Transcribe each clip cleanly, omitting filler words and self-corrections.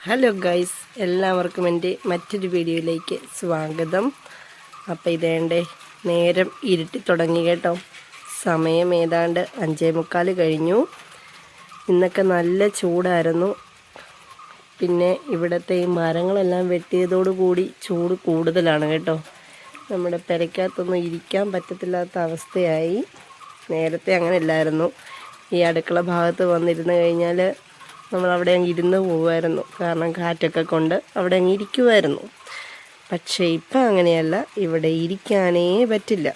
Hello guys, എല്ലാവർക്കും എൻ്റെ മറ്റൊരു വീഡിയോയിലേക്ക് സ്വാഗതം. അപ്പോൾ ഇതേണ്ടേ നേരം ഇരുട്ടി തുടങ്ങി കേട്ടോ. സമയം ഏതാണ്ട് 5:45 കഴിഞ്ഞു. ഇന്നൊക്കെ നല്ല ചൂടായിരുന്നു. പിന്നെ ഇവിടുത്തെ ഈ മരങ്ങളെല്ലാം വെട്ടിയതോടുകൂടി ചൂട് കൂടുതലാണ് കേട്ടോ. നമ്മുടെ പെരയ്ക്കകത്തൊന്നും ഇരിക്കാൻ പറ്റത്തില്ലാത്ത അവസ്ഥയായി. നേരത്തെ അങ്ങനെ ഇല്ലായിരുന്നു. ഈ അടുക്കള ഭാഗത്ത് വന്നിരുന്ന് കഴിഞ്ഞാൽ നമ്മളവിടെ അങ്ങ് ഇരുന്ന് പോകുമായിരുന്നു. കാരണം കാറ്റൊക്കെ കൊണ്ട് അവിടെ അങ്ങ് ഇരിക്കുമായിരുന്നു. പക്ഷേ ഇപ്പം അങ്ങനെയല്ല, ഇവിടെ ഇരിക്കാനേ പറ്റില്ല.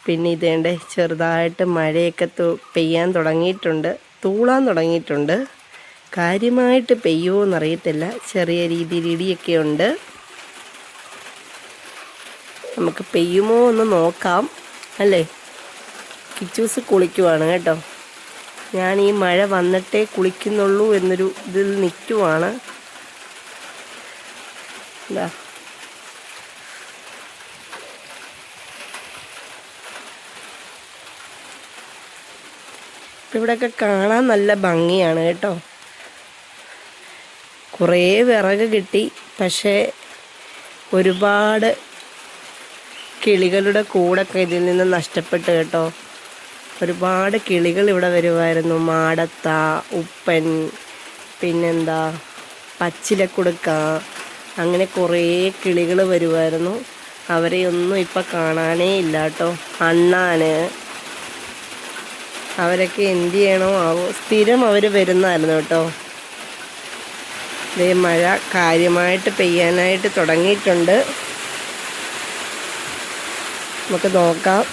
പിന്നെ ഇതേണ്ട ചെറുതായിട്ട് മഴയൊക്കെ പെയ്യാൻ തുടങ്ങിയിട്ടുണ്ട്, തൂളാൻ തുടങ്ങിയിട്ടുണ്ട്. കാര്യമായിട്ട് പെയ്യുമോ എന്നറിയത്തില്ല. ചെറിയ രീതിയിൽ ഇടിയൊക്കെ ഉണ്ട്. നമുക്ക് പെയ്യുമോ എന്ന് നോക്കാം അല്ലേ. കിച്ചൂസ് കുളിക്കുവാണ് കേട്ടോ. ഞാൻ ഈ മഴ വന്നിട്ടേ കുളിക്കുന്നുള്ളൂ എന്നൊരു ഇതിൽ നിൽക്കുവാണ്. എന്താ ഇവിടെയൊക്കെ കാണാൻ നല്ല ഭംഗിയാണ് കേട്ടോ. കുറേ വിറക് കിട്ടി, പക്ഷേ ഒരുപാട് കിളികളുടെ കൂടൊക്കെ ഇതിൽ നിന്ന് നഷ്ടപ്പെട്ടു കേട്ടോ. ഒരുപാട് കിളികൾ ഇവിടെ വരുമായിരുന്നു. മാടത്ത, ഉപ്പൻ, പിന്നെന്താ പച്ചിലക്കുടുക്ക, അങ്ങനെ കുറേ കിളികൾ വരുമായിരുന്നു. അവരെയൊന്നും ഇപ്പം കാണാനേ ഇല്ല കേട്ടോ. അണ്ണാന്, അവരൊക്കെ എന്ത് ചെയ്യണോ ആവോ. സ്ഥിരം അവർ വരുന്നതായിരുന്നു കേട്ടോ. ഇതേ മഴ കാര്യമായിട്ട് പെയ്യാനായിട്ട് തുടങ്ങിയിട്ടുണ്ട്. നമുക്ക് നോക്കാം.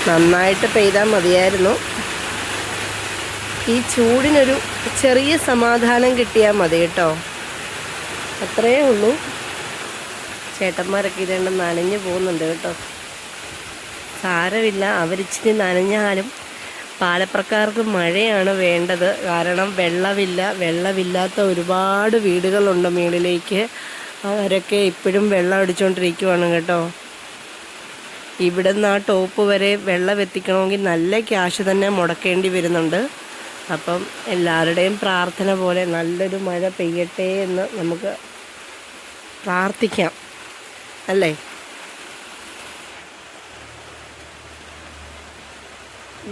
നന്നായിട്ട് പെയ്താൽ മതിയായിരുന്നു. ഈ ചൂടിനൊരു ചെറിയ സമാധാനം കിട്ടിയാൽ മതി കേട്ടോ. അത്രയേ ഉള്ളൂ. ചേട്ടന്മാരൊക്കെ ഇതേണ്ട നനഞ്ഞു പോകുന്നുണ്ട് കേട്ടോ. സാരമില്ല, അവരിച്ചിരി നനഞ്ഞാലും പാലപ്രക്കാർക്ക് മഴയാണ് വേണ്ടത്. കാരണം വെള്ളമില്ലാത്ത ഒരുപാട് വീടുകളുണ്ട് മുകളിലേക്ക്. അവരൊക്കെ ഇപ്പോഴും വെള്ളം അടിച്ചുകൊണ്ടിരിക്കുവാണ് കേട്ടോ. ഇവിടെ നിന്ന് ആ ടോപ്പ് വരെ വെള്ളം എത്തിക്കണമെങ്കിൽ നല്ല ക്യാഷ് തന്നെ മുടക്കേണ്ടി വരുന്നുണ്ട്. അപ്പം എല്ലാവരുടെയും പ്രാർത്ഥന പോലെ നല്ലൊരു മഴ പെയ്യട്ടെ എന്ന് നമുക്ക് പ്രാർത്ഥിക്കാം അല്ലേ.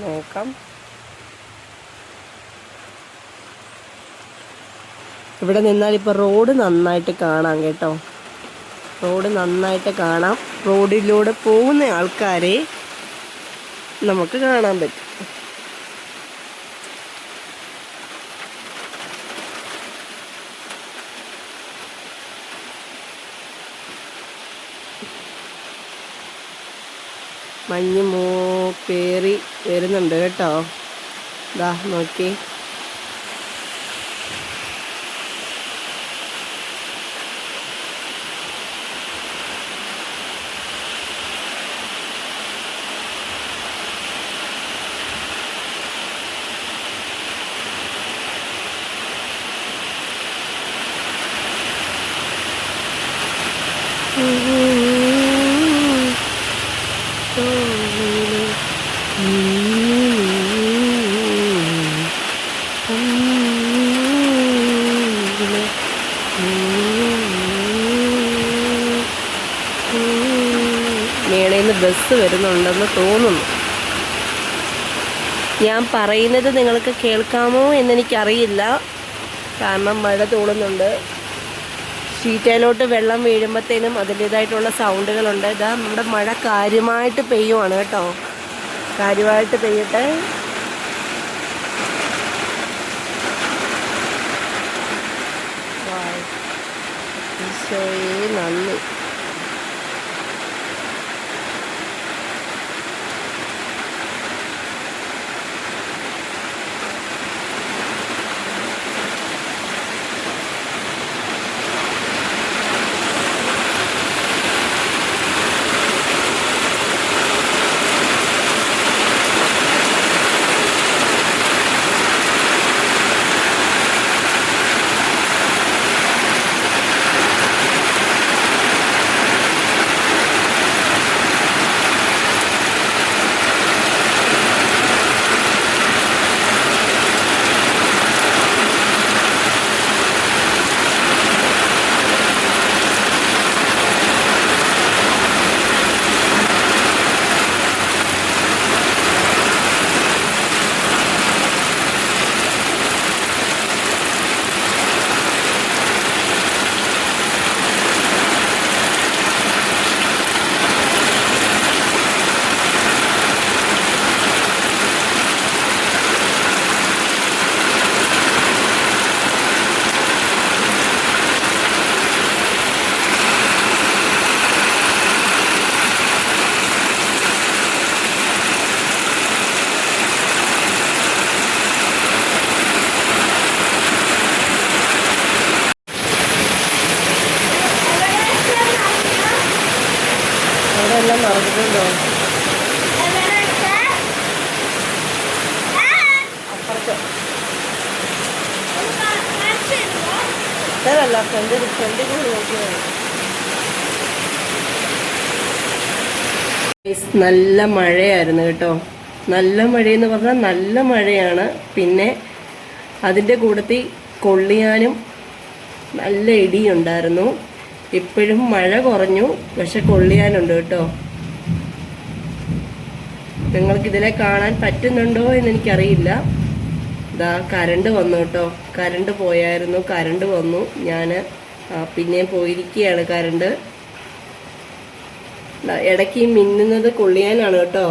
നോക്കാം. ഇവിടെ നിന്നാൽ ഇപ്പോൾ റോഡ് നന്നായിട്ട് കാണാം കേട്ടോ. റോഡ് നന്നായിട്ട് കാണാം. റോഡിലൂടെ പോകുന്ന ആൾക്കാരെ നമുക്ക് കാണാൻ പറ്റും. മഞ്ഞ് പേറി വരുന്നുണ്ട് കേട്ടോ. ദാ നോക്കി. മേളയിൽ നിന്ന് ബസ് വരുന്നുണ്ടെന്ന് തോന്നുന്നു. ഞാൻ പറയുന്നത് നിങ്ങൾക്ക് കേൾക്കാമോ എന്നെനിക്കറിയില്ല. കാരണം മഴ തൂളുന്നുണ്ട്. ഷീറ്റയിലോട്ട് വെള്ളം വീഴുമ്പോഴത്തേനും അതിൻ്റേതായിട്ടുള്ള സൗണ്ടുകളുണ്ട്. ഇതാ നമ്മുടെ മഴ കാര്യമായിട്ട് പെയ്യുവാണ് കേട്ടോ. കാര്യമായിട്ട് പെയ്യട്ടെ. ഈശോയെ നന്ദി. എല്ലാം നടക്കുന്നുണ്ടോ? അപ്പുറത്ത് അല്ല ഫ്രണ്ടിൽ കൂടി നോക്കിയാണ്. നല്ല മഴയായിരുന്നു കേട്ടോ. നല്ല മഴയെന്ന് പറഞ്ഞാൽ നല്ല മഴയാണ്. പിന്നെ അതിൻ്റെ കൂട്ടത്തിൽ കൊള്ളിയാനും നല്ല ഇടിയുണ്ടായിരുന്നു. ഇപ്പോഴും മഴ കുറഞ്ഞു, പക്ഷെ കൊള്ളിയാനുണ്ട് കേട്ടോ. നിങ്ങൾക്കിതിലെ കാണാൻ പറ്റുന്നുണ്ടോ എന്ന് എനിക്കറിയില്ല. ഇതാ കരണ്ട് വന്നു കേട്ടോ. കരണ്ട് പോയായിരുന്നു, കരണ്ട് വന്നു. ഞാൻ പിന്നെയും പോയിരിക്കുകയാണ് കരണ്ട്. ഇടയ്ക്ക് മിന്നുന്നത് കൊള്ളിയാനാണ് കേട്ടോ.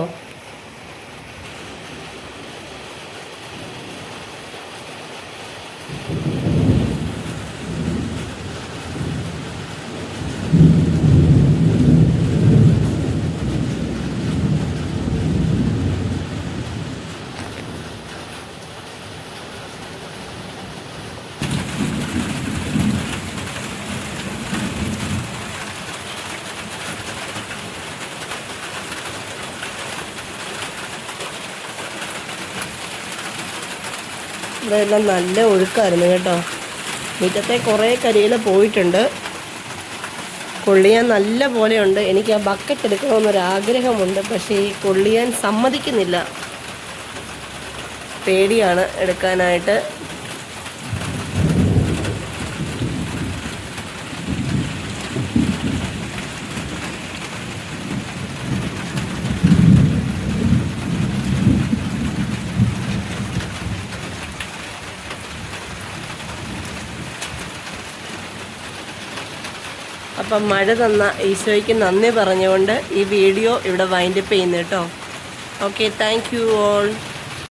ഇതെല്ലാം നല്ല ഒഴുക്കായിരുന്നു കേട്ടോ. മുറ്റത്തെ കുറേ കരിയില പോയിട്ടുണ്ട്. കൊള്ളിയാൻ നല്ല പോലെയുണ്ട്. എനിക്ക് ആ ബക്കറ്റ് എടുക്കണമെന്നൊരാഗ്രഹമുണ്ട്, പക്ഷേ ഈ കൊള്ളിയാൻ സമ്മതിക്കുന്നില്ല. പേടിയാണ് എടുക്കാനായിട്ട്. അപ്പം മഴ തന്ന ഈശോയ്ക്ക് നന്ദി പറഞ്ഞുകൊണ്ട് ഈ വീഡിയോ ഇവിടെ വൈൻഡപ്പ് ചെയ്യുന്നു കേട്ടോ. Okay, thank you all.